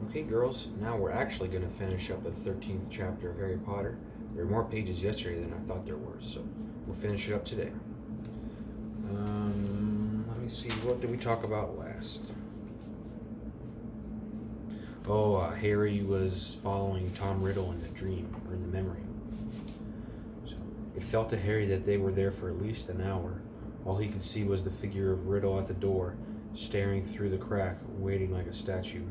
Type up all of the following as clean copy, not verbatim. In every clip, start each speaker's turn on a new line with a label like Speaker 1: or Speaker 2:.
Speaker 1: Okay, girls, now we're actually going to finish up the 13th chapter of Harry Potter. There were more pages yesterday than I thought there were, so we'll finish it up today. Let me see, what did we talk about last? Harry was following Tom Riddle in the dream, or in the memory. So it felt to Harry that they were there for at least an hour. All he could see was the figure of Riddle at the door, staring through the crack, waiting like a statue.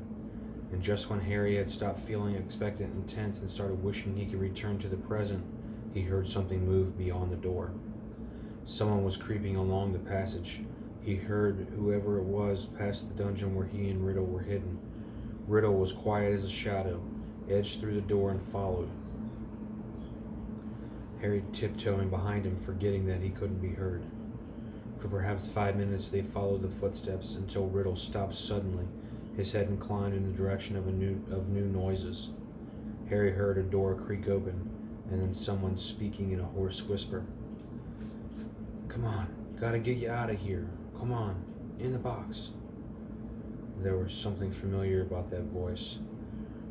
Speaker 1: And just when Harry had stopped feeling expectant and tense and started wishing he could return to the present, he heard something move beyond the door. Someone was creeping along the passage. He heard whoever it was pass the dungeon where he and Riddle were hidden. Riddle was quiet as a shadow, edged through the door and followed. Harry tiptoeing behind him, forgetting that he couldn't be heard. For perhaps 5 minutes they followed the footsteps until Riddle stopped suddenly, his head inclined in the direction of new noises. Harry heard a door creak open, and then someone speaking in a hoarse whisper. "Come on, gotta get you out of here. Come on, in the box." There was something familiar about that voice.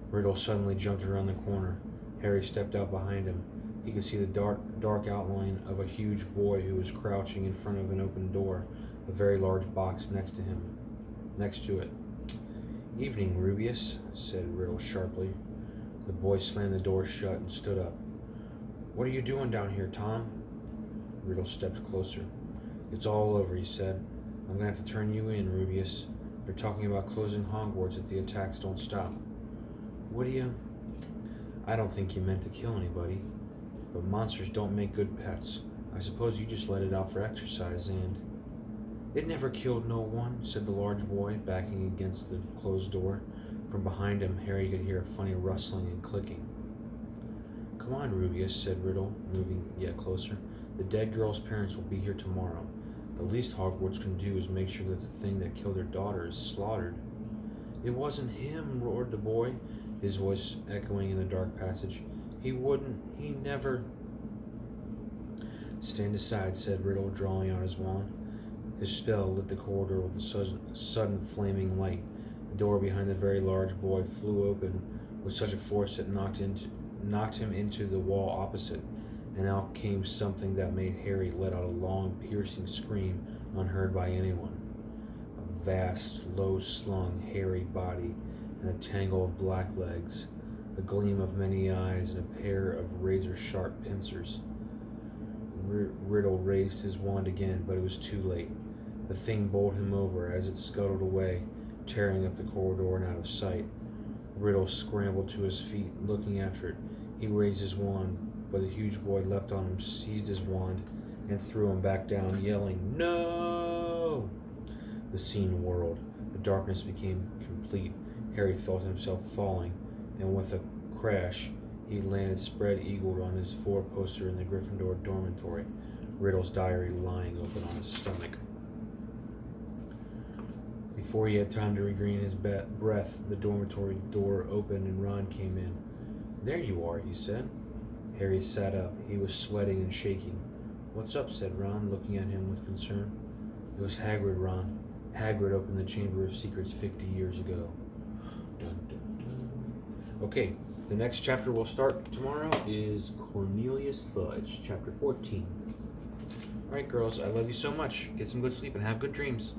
Speaker 1: Riddle suddenly jumped around the corner. Harry stepped out behind him. He could see the dark outline of a huge boy who was crouching in front of an open door, a very large box next to it. "Evening, Rubeus," said Riddle sharply. The boy slammed the door shut and stood up. "What are you doing down here, Tom?" Riddle stepped closer. "It's all over," he said. "I'm going to have to turn you in, Rubeus. They're talking about closing Hogwarts if the attacks don't stop." "What do you—" "I don't think you meant to kill anybody, but monsters don't make good pets. I suppose you just let it out for exercise and—" "It never killed no one," said the large boy, backing against the closed door. From behind him, Harry could hear a funny rustling and clicking. "Come on, Rubeus," said Riddle, moving yet closer. "The dead girl's parents will be here tomorrow. The least Hogwarts can do is make sure that the thing that killed her daughter is slaughtered." "It wasn't him," roared the boy, his voice echoing in the dark passage. He never—" "Stand aside," said Riddle, drawing out his wand. His spell lit the corridor with a sudden flaming light. The door behind the very large boy flew open with such a force that knocked him into the wall opposite, and out came something that made Harry let out a long, piercing scream unheard by anyone. A vast, low-slung, hairy body and a tangle of black legs, a gleam of many eyes, and a pair of razor-sharp pincers. Riddle raised his wand again, but it was too late. The thing bowled him over as it scuttled away, tearing up the corridor and out of sight. Riddle scrambled to his feet, looking after it. He raised his wand, but the huge boy leapt on him, seized his wand, and threw him back down, yelling, "No!" The scene whirled. The darkness became complete. Harry felt himself falling, and with a crash, he landed spread-eagled on his four-poster in the Gryffindor dormitory, Riddle's diary lying open on his stomach. Before he had time to regain his breath, the dormitory door opened and Ron came in. "There you are," he said. Harry sat up. He was sweating and shaking. "What's up?" said Ron, looking at him with concern. "It was Hagrid, Ron. Hagrid opened the Chamber of Secrets 50 years ago." Dun, dun, dun. Okay, the next chapter we'll start tomorrow is Cornelius Fudge, chapter 14. Alright, girls, I love you so much. Get some good sleep and have good dreams.